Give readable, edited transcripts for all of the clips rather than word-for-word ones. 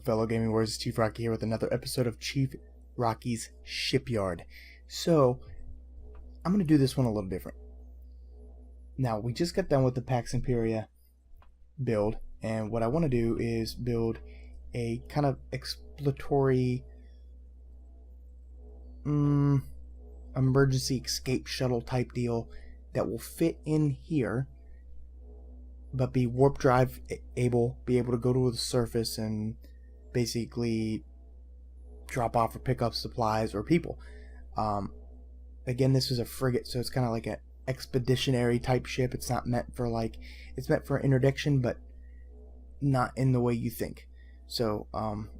up, fellow gaming warriors? It's Chief Rocky here with another episode of Chief Rocky's Shipyard. So, I'm going to do this one a little different. Now, we just got done with the Pax Imperia build, and what I want to do is build a kind of exploratory emergency escape shuttle type deal that will fit in here, but be warp drive able, be able to go to the surface and basically drop off or pick up supplies or people. Again, this is a frigate, so it's kind of like an expeditionary type ship. It's not meant for it's meant for interdiction, but not in the way you think. So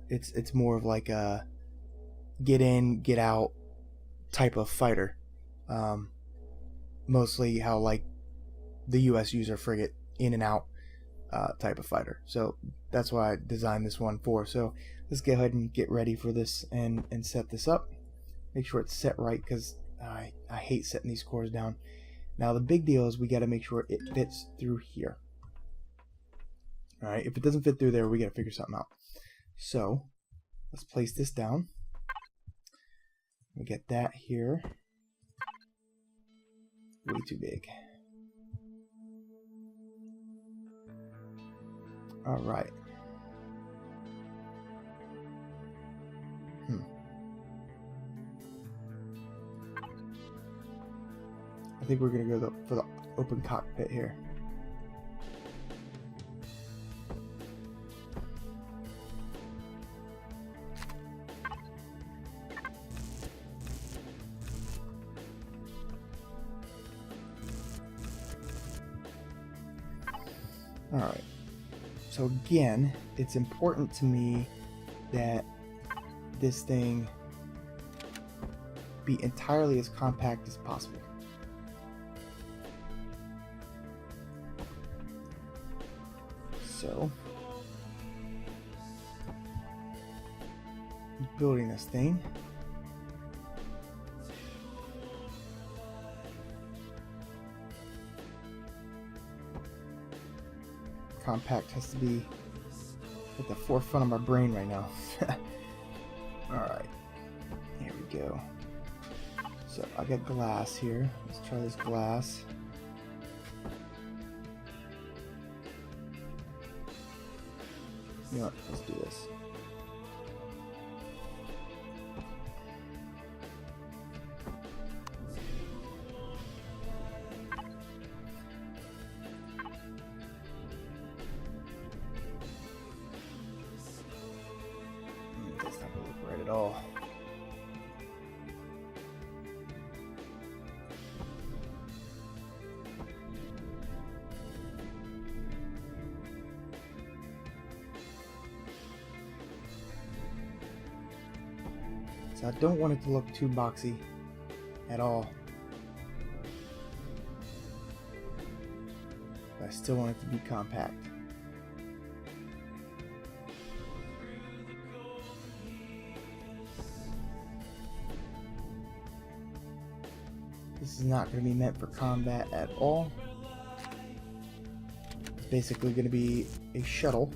it's more of like a get in, get out type of fighter. Mostly how like the US use their frigate, in and out type of fighter. So that's why I designed this one for. So let's go ahead and get ready for this and set this up. Make sure it's set right, because I hate setting these cores down. Now the big deal is we got to make sure it fits through here. Alright, if it doesn't fit through there, we got to figure something out. So let's place this down. We get that here. Way too big. Alright. I think we're going to go for the open cockpit here. Alright. So again, it's important to me that this thing be entirely as compact as possible. So, building this thing. Compact has to be at the forefront of my brain right now. Alright, here we go. So I got glass here. Let's try this glass. You know what? Let's do this. That's not going to look right at all. So I don't want it to look too boxy at all. But I still want it to be compact. This is not going to be meant for combat at all. It's basically going to be a shuttle.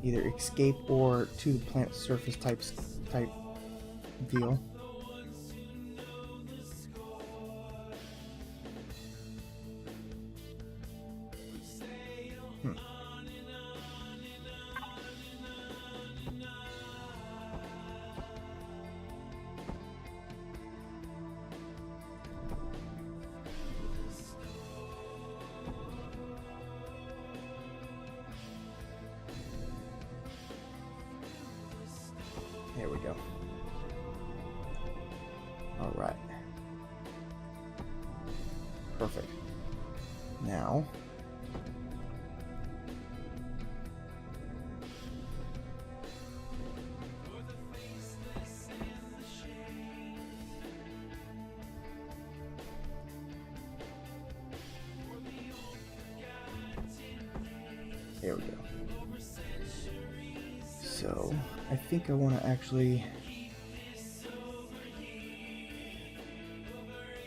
Either escape or to the planet surface type deal. There we go. Alright. Perfect. Now, there we go. So, I think I want to actually...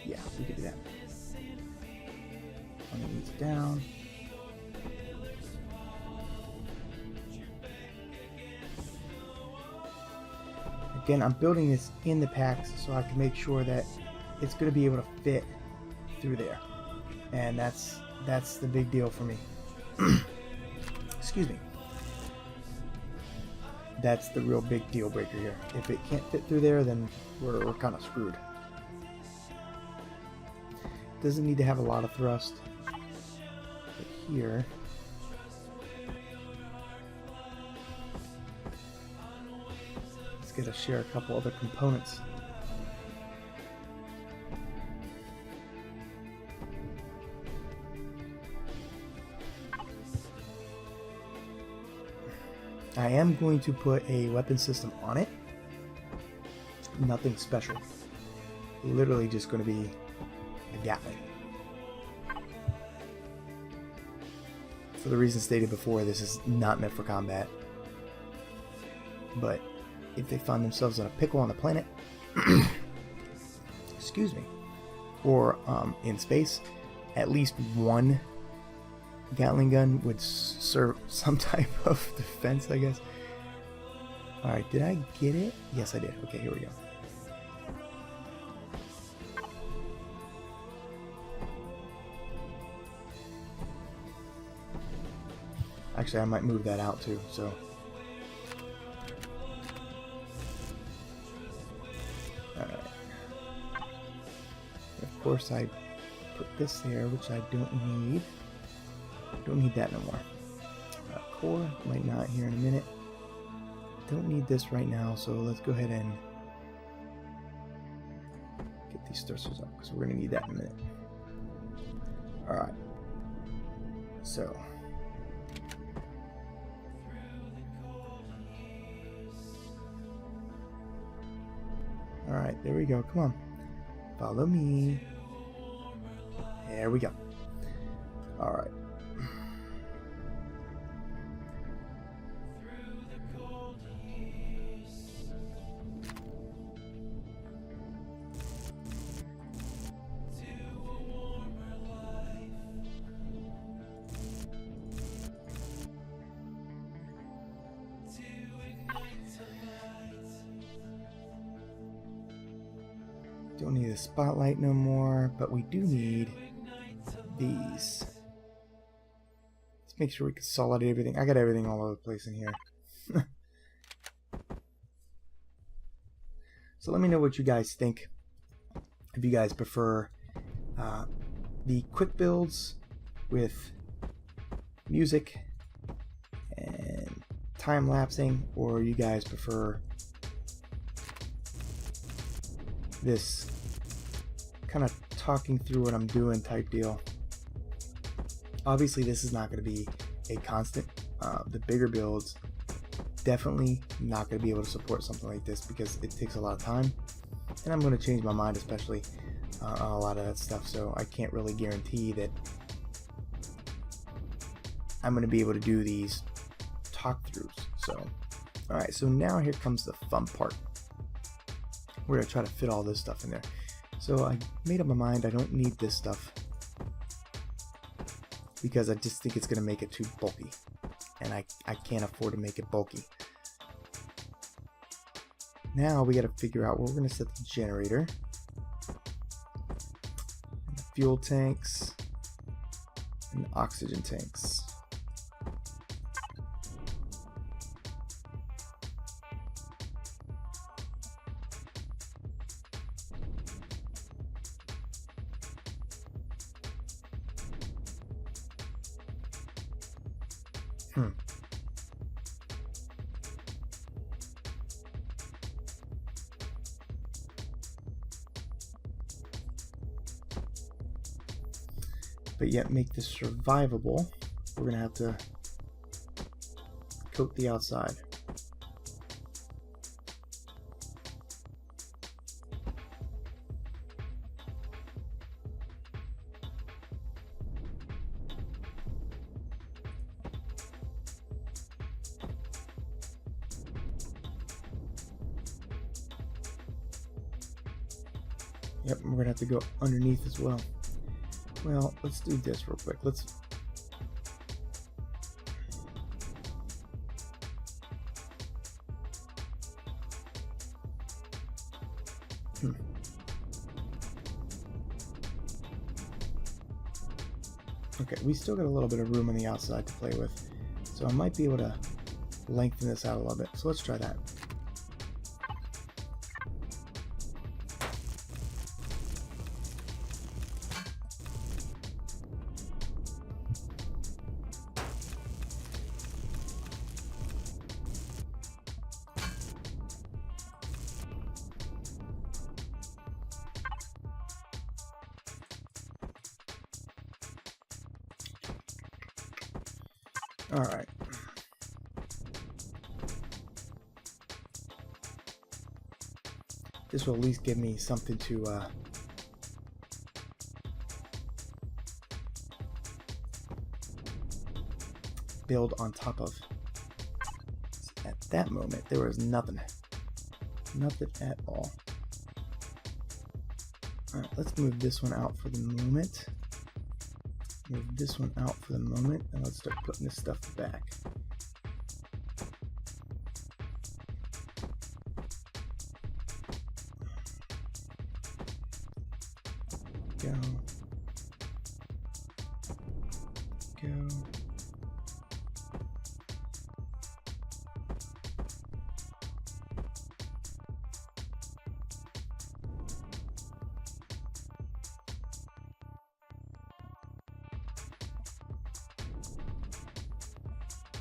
Yeah, we can do that. Underneath down. Again, I'm building this in the packs so I can make sure that it's going to be able to fit through there, and that's the big deal for me. Excuse me. That's the real big deal breaker here. If it can't fit through there, then we're kind of screwed. Doesn't need to have a lot of thrust. But here, it's going to share a couple other components. I am going to put a weapon system on it. Nothing special. Literally just going to be a Gatling. For the reasons stated before, this is not meant for combat. But if they find themselves in a pickle on the planet, excuse me, or in space, at least one Gatling gun would serve some type of defense, I guess. Alright, did I get it? Yes, I did. Okay, here we go. Actually, I might move that out too, so. Alright. Of course, I put this there, which I don't need. Don't need that no more. Core, might not here in a minute. Don't need this right now, so let's go ahead and get these thrusters up, because we're going to need that in a minute. Alright. So. Alright, there we go. Come on. Follow me. There we go. Alright. Don't need a spotlight no more, but we do need these. Let's make sure we consolidate everything. I got everything all over the place in here. So let me know what you guys think. If you guys prefer the quick builds with music and time lapsing, or you guys prefer this kind of talking through what I'm doing type deal. Obviously this is not going to be a constant. The bigger builds definitely not going to be able to support something like this because it takes a lot of time, and I'm going to change my mind especially on a lot of that stuff, so I can't really guarantee that I'm going to be able to do these talk throughs. So alright, so now here comes the fun part. We're going to try to fit all this stuff in there. So I made up my mind I don't need this stuff because I just think it's going to make it too bulky, and I can't afford to make it bulky. Now we got to figure out where we're going to set the generator, the fuel tanks, and the oxygen tanks. But yet make this survivable, we're going to have to coat the outside. Yep, we're going to have to go underneath as well. Well, let's do this real quick. Let's Okay, we still got a little bit of room on the outside to play with, so I might be able to lengthen this out a little bit. So let's try that. All right. This will at least give me something to build on top of. At that moment, there was nothing. Nothing at all. All right, let's move this one out for the moment. Move this one out for the moment, and let's start putting this stuff back. Go. Go.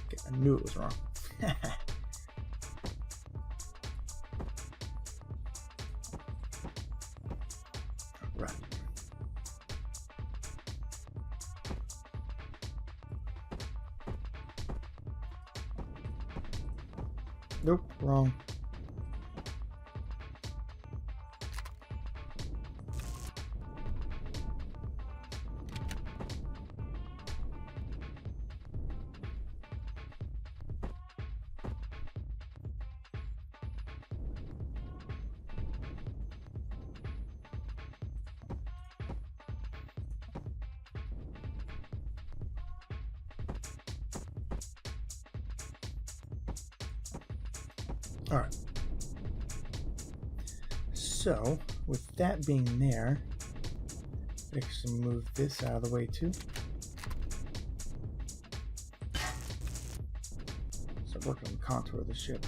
Okay, I knew it was wrong. Right. Nope, wrong. All right. So, with that being there, I actually move this out of the way too. Start working on the contour of the ship.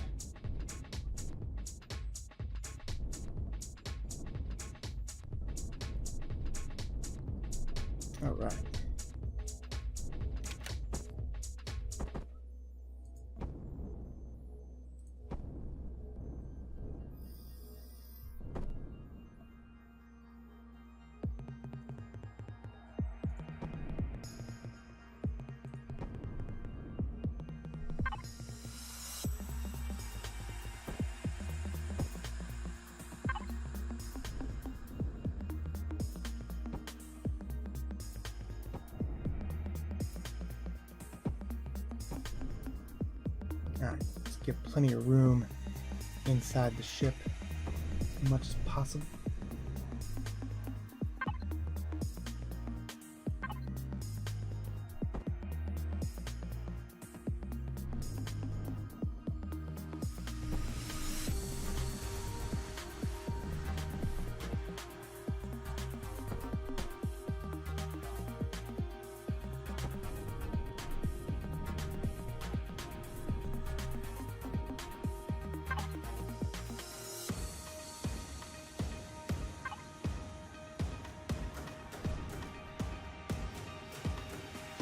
All right. Alright, let's give plenty of room inside the ship as much as possible.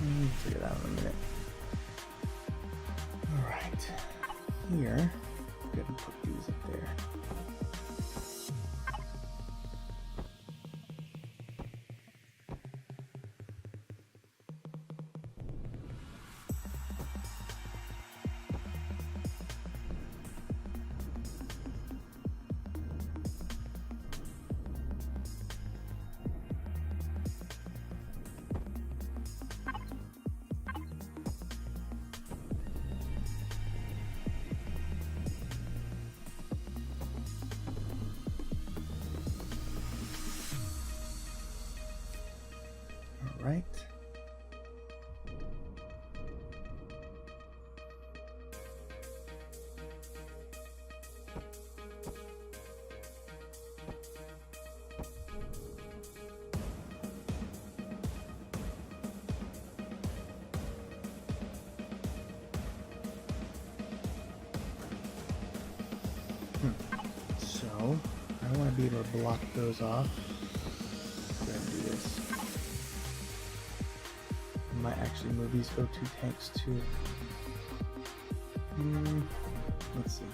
We'll figure it out in a minute. Alright. Here. Go ahead and put these up there. Right. I want to be able to block those off. Go ahead and do this. I might actually move these O2 tanks too. Let's see.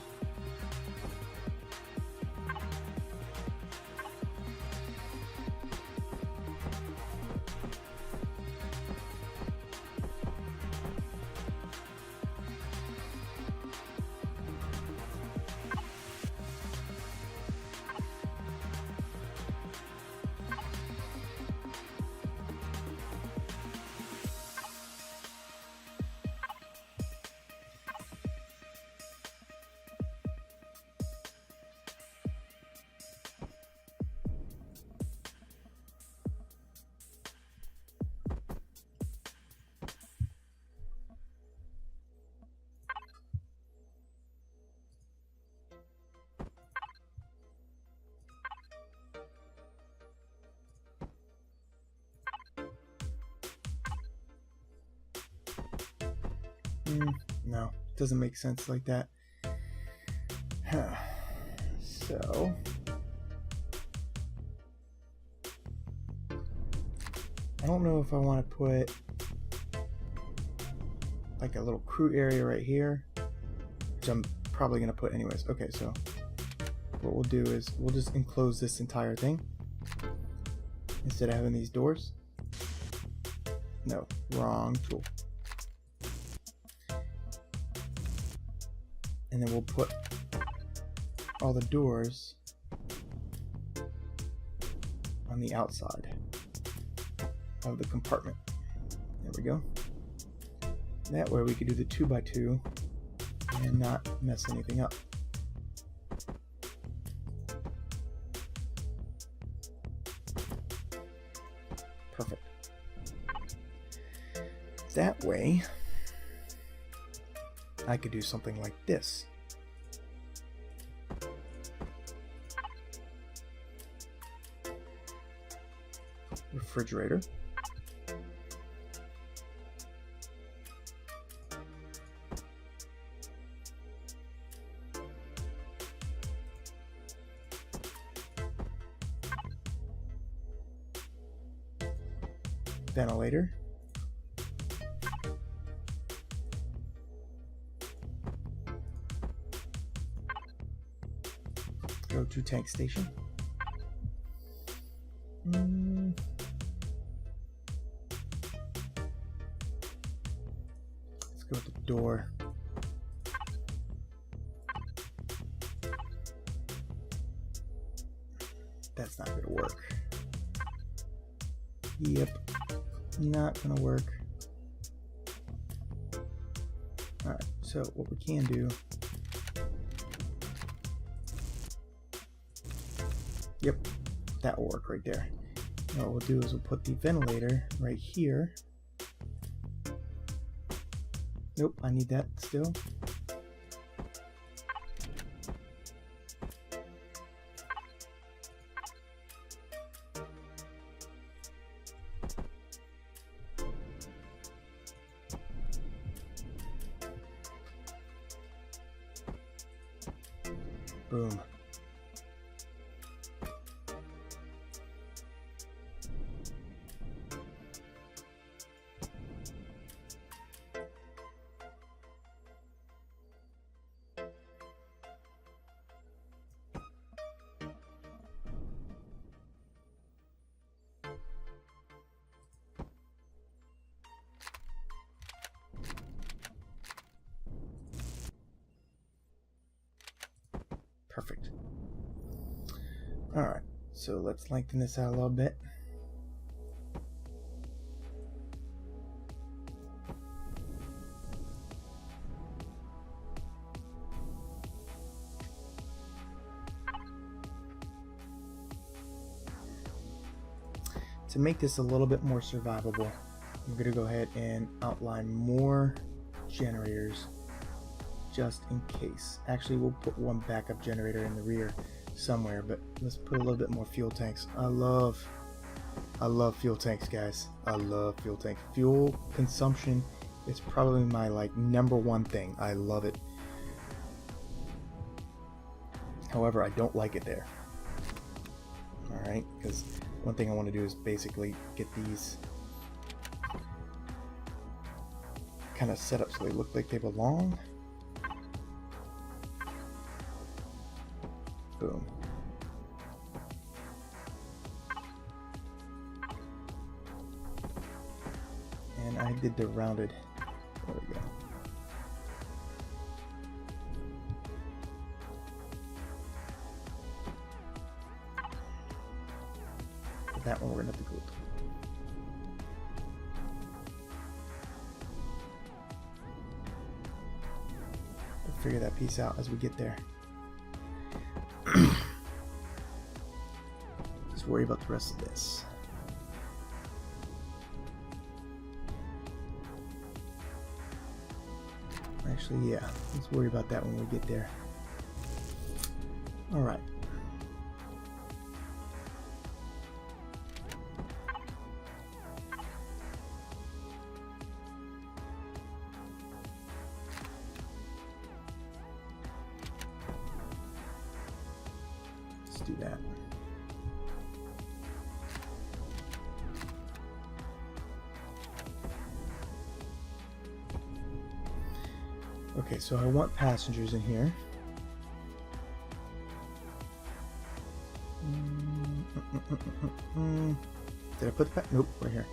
No, it doesn't make sense like that. So I don't know if I want to put like a little crew area right here, which I'm probably going to put anyways. Okay, so what we'll do is we'll just enclose this entire thing instead of having these doors. No, wrong tool. And then we'll put all the doors on the outside of the compartment. There we go. That way we could do the 2x2 and not mess anything up. Perfect. That way I could do something like this. Refrigerator. Ventilator. Go to tank station. Let's go with the door. That's not going to work. Yep, not going to work. Alright, so what we can do. Yep, that will work right there. Now what we'll do is we'll put the ventilator right here. Nope, I need that still. Boom. Perfect. All right, so let's lengthen this out a little bit. To make this a little bit more survivable, I'm going to go ahead and outline more generators just in case. Actually, we'll put one backup generator in the rear somewhere, but let's put a little bit more fuel tanks. I love fuel tanks, guys. I love fuel tanks. Fuel consumption is probably my #1 thing. I love it. However, I don't like it there. Alright, because one thing I want to do is basically get these kind of set up so they look like they belong. Boom. And I did the rounded. There we go. But that one we're gonna have to glue. We'll figure that piece out as we get there. Just worry about the rest of this. Actually, yeah, let's worry about that when we get there. All right. Let's do that. Okay, so I want passengers in here. Did I put the nope, right here.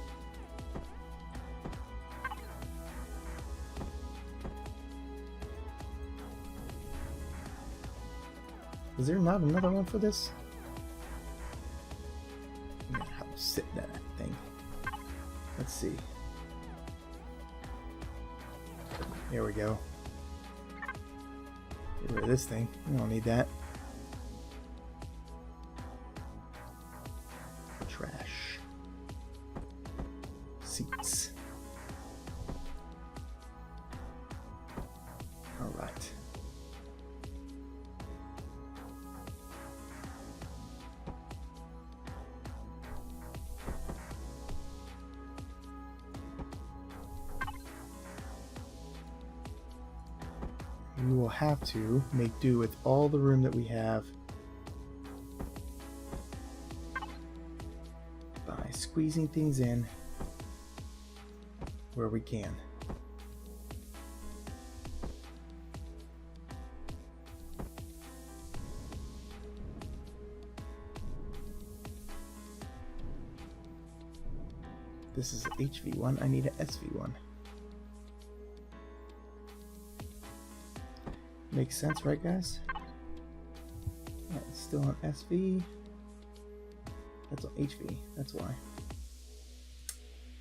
Is there not another one for this? I'm gonna have to sit in that thing. Let's see. There we go. Get rid of this thing. We don't need that. Trash. Seats. All right. We will have to make do with all the room that we have by squeezing things in where we can. This is an HV1, I need an SV1. Makes sense, right guys? Yeah, it's still on SV. That's on HV, that's why.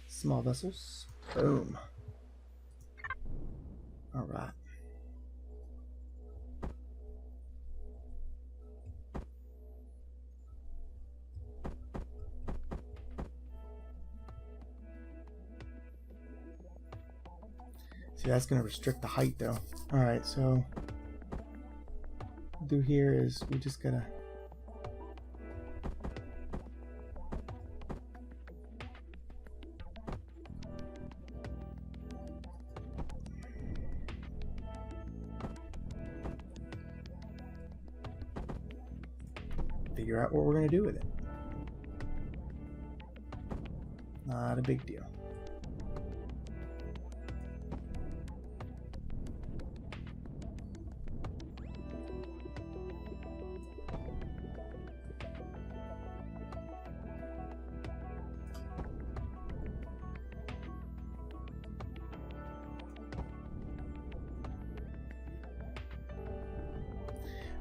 Small vessels. Boom. Alright. See, that's going to restrict the height though. Alright, so do here is we just gotta figure out what we're gonna do with it. Not a big deal.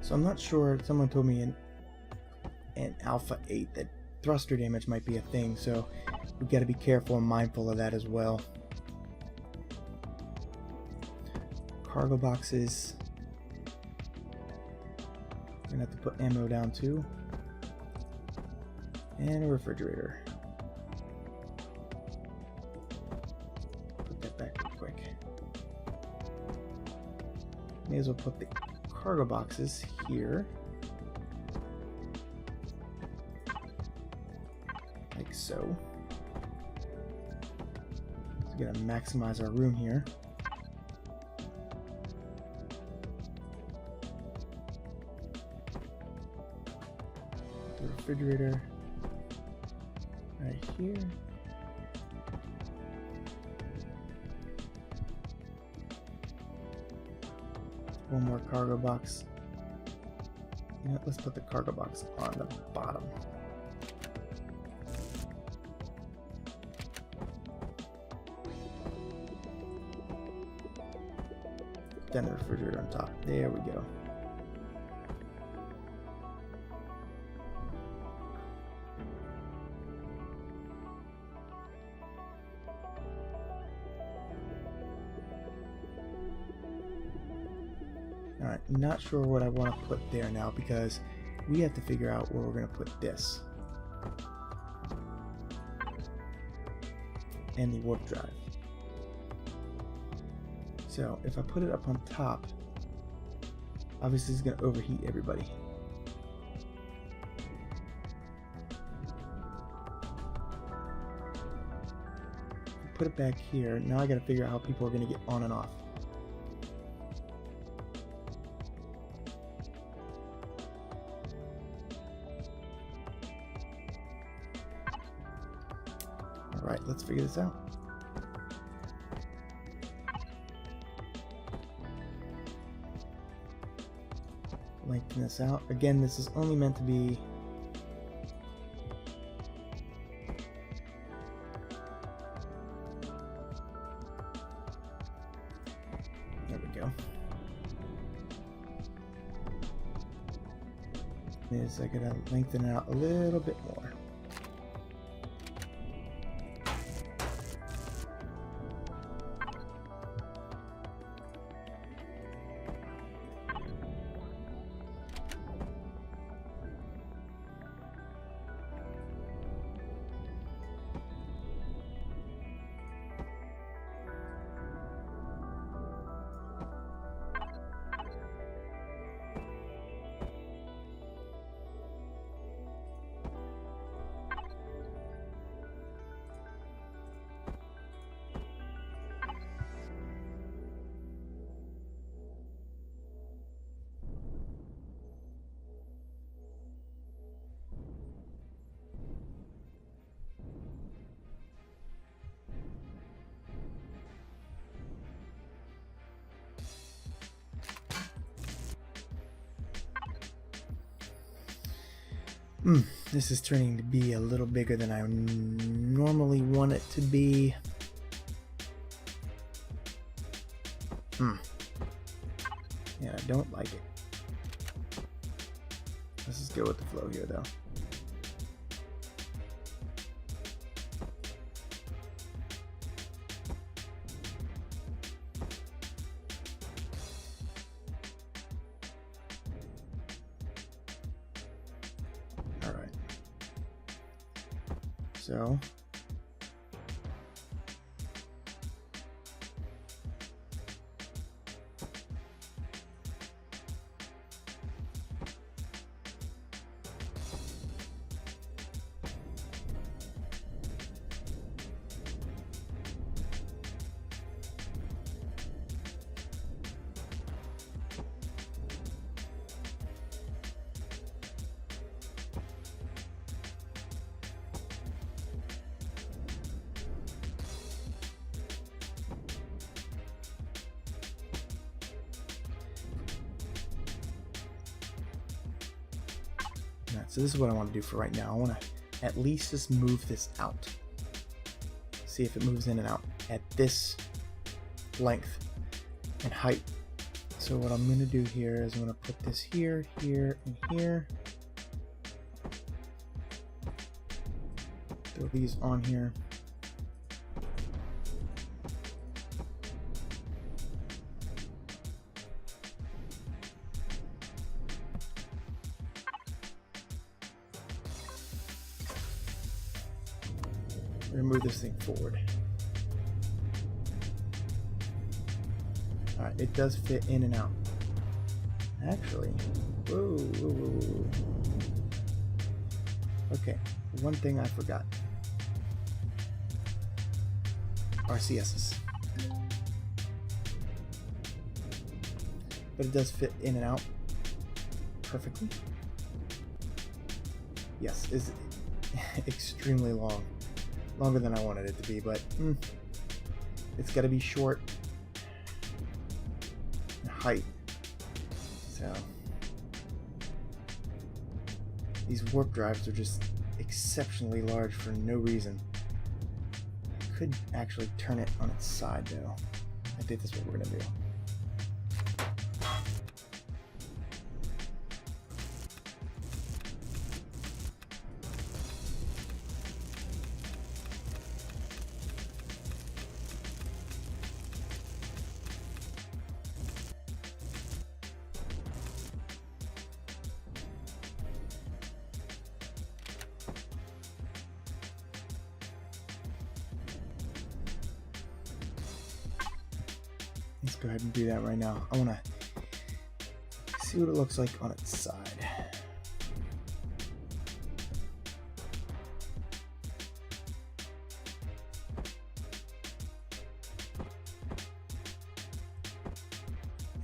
So I'm not sure, someone told me in Alpha 8 that thruster damage might be a thing, so we got to be careful and mindful of that as well. Cargo boxes. We're going to have to put ammo down too. And a refrigerator. Put that back real quick. May as well put the cargo boxes here, like so. So we're gonna maximize our room here. refrigerator right here. One more cargo box. You know what, let's put the cargo box on the bottom. Then the refrigerator on top. There we go. Alright, not sure what I want to put there now because we have to figure out where we're going to put this. And the warp drive. So if I put it up on top, obviously it's going to overheat everybody. Put it back here. Now I got to figure out how people are going to get on and off. Alright, let's figure this out. Lengthen this out. Again, this is only meant to be there we go. Is I gotta lengthen it out a little bit more. This is turning to be a little bigger than I normally want it to be. Yeah, I don't like it. Let's just go with the flow here, though. So So this is what I want to do for right now. I want to at least just move this out. See if it moves in and out at this length and height. So what I'm going to do here is I'm going to put this here, here, and here. Throw these on here. Move this thing forward. Alright, it does fit in and out. Actually, whoa. Okay, one thing I forgot. RCSs. But it does fit in and out perfectly. yes, is extremely long. Longer than I wanted it to be, but it's got to be short in height. So these warp drives are just exceptionally large for no reason. I could actually turn it on its side though. I think that's what we're gonna do. Let's go ahead and do that right now. I want to see what it looks like on its side.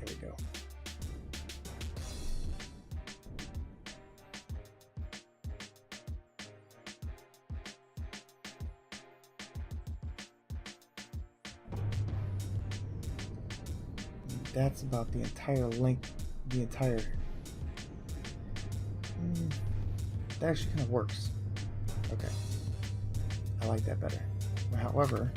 There we go. That's about the entire length, that actually kind of works. Okay, I like that better. However,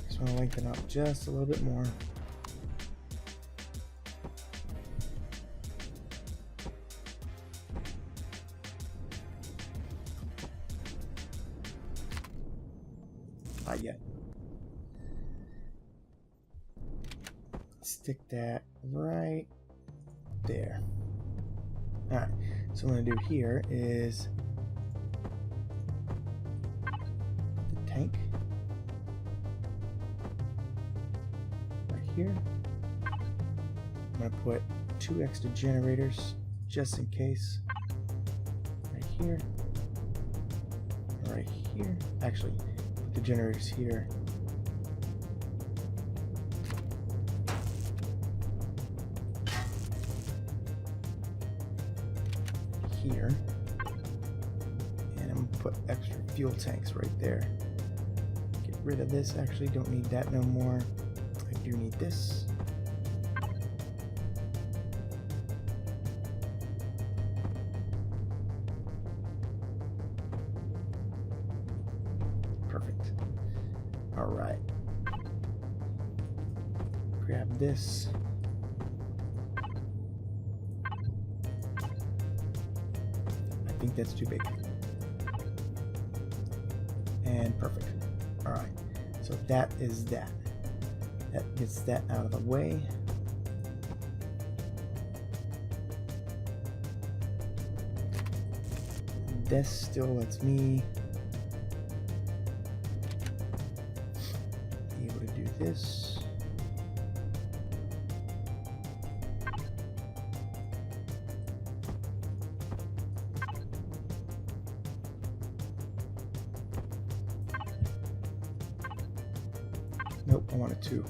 just want to lengthen up just a little bit more. Not yet. Stick that right there. Alright, so what I'm going to do here is the tank right here. I'm going to put 2 extra generators just in case. Right here. Right here. Actually, put the generators here. Here, and I'm going to put extra fuel tanks right there. Get rid of this, actually don't need that no more. I do need this. Perfect. Alright. Grab this. I think that's too big. And perfect. Alright, so that is that. That gets that out of the way. This still lets me be able to do this. Nope, I wanted 2.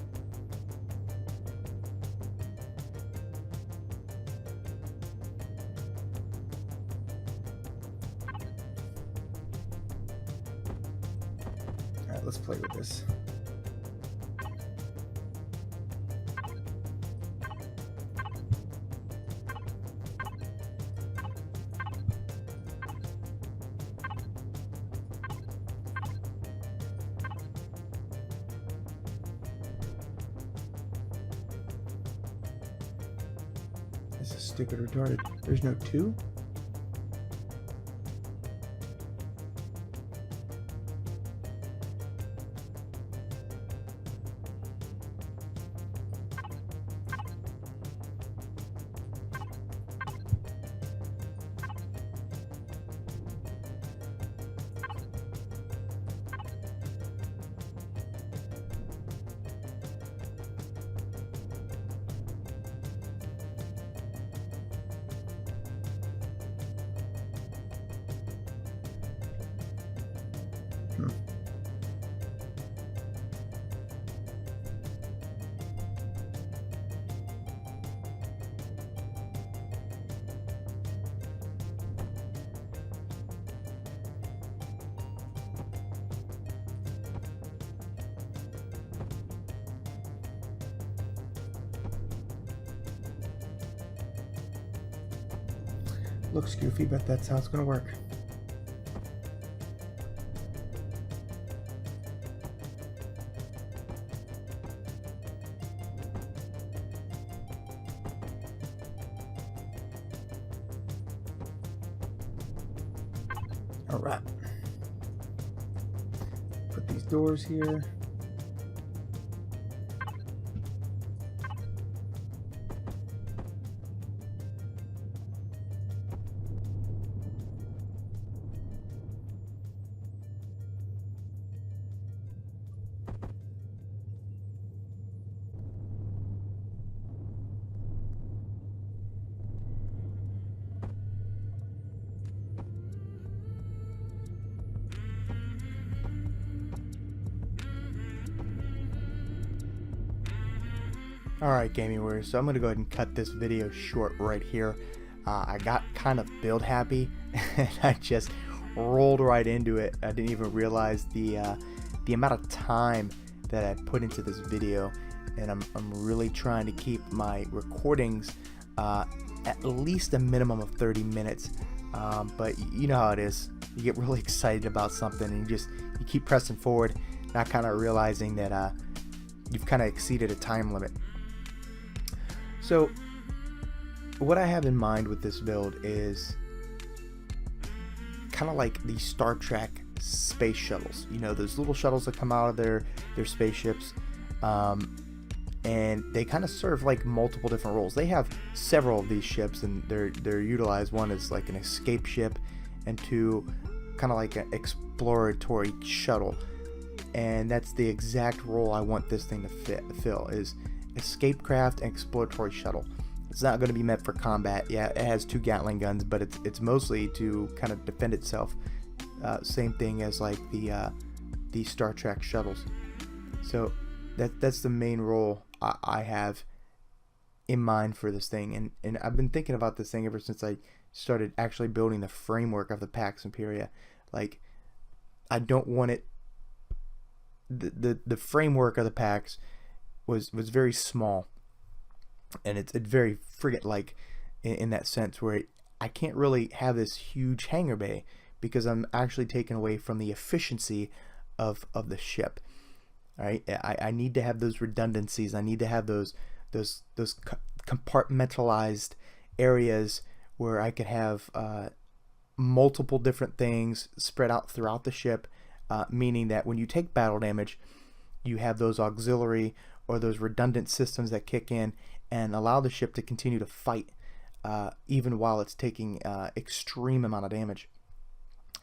Alright, let's play with this. This is stupid retarded. There's no 2? Looks goofy, but that's how it's going to work. All right. Put these doors here. Alright, gaming warriors, so I'm going to go ahead and cut this video short right here. I got kind of build happy and I just rolled right into it. I didn't even realize the amount of time that I put into this video, and I'm really trying to keep my recordings at least a minimum of 30 minutes. But you know how it is. You get really excited about something and you keep pressing forward, not kind of realizing that you've kind of exceeded a time limit. So what I have in mind with this build is kind of like the Star Trek space shuttles. You know, those little shuttles that come out of their spaceships, and they kind of serve like multiple different roles. They have several of these ships, and they're utilized. One is like an escape ship, and two kind of like an exploratory shuttle. And that's the exact role I want this thing to fill, is escape craft and exploratory shuttle. It's not going to be meant for combat. Yeah, it has 2 Gatling guns, but it's mostly to kind of defend itself. Same thing as like the Star Trek shuttles. So that's the main role I have in mind for this thing, and I've been thinking about this thing ever since I started actually building the framework of the Pax Imperia. Like, I don't want it. The framework of the Pax was very small, and it's very frigate-like in that sense, where I can't really have this huge hangar bay because I'm actually taking away from the efficiency of the ship. All right, I need to have those redundancies. I need to have those compartmentalized areas where I could have multiple different things spread out throughout the ship, meaning that when you take battle damage, you have those auxiliary or those redundant systems that kick in and allow the ship to continue to fight even while it's taking extreme amount of damage.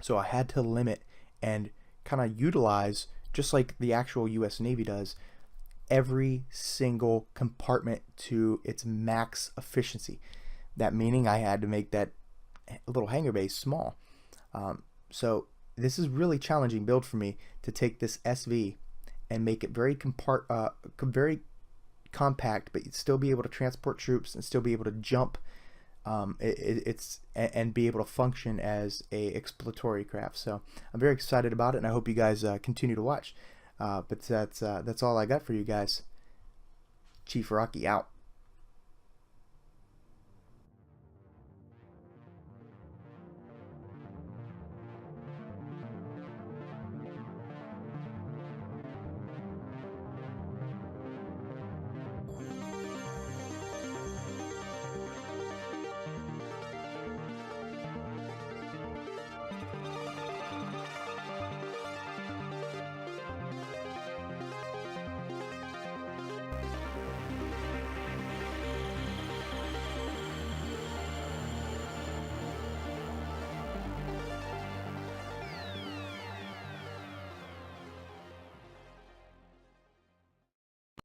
So I had to limit and kind of utilize, just like the actual US Navy does, every single compartment to its max efficiency. That meaning I had to make that little hangar bay small. So this is really challenging build for me, to take this SV and make it very very compact, but still be able to transport troops and still be able to jump. And be able to function as a exploratory craft. So I'm very excited about it, and I hope you guys continue to watch. But that's all I got for you guys. Chief Rocky out.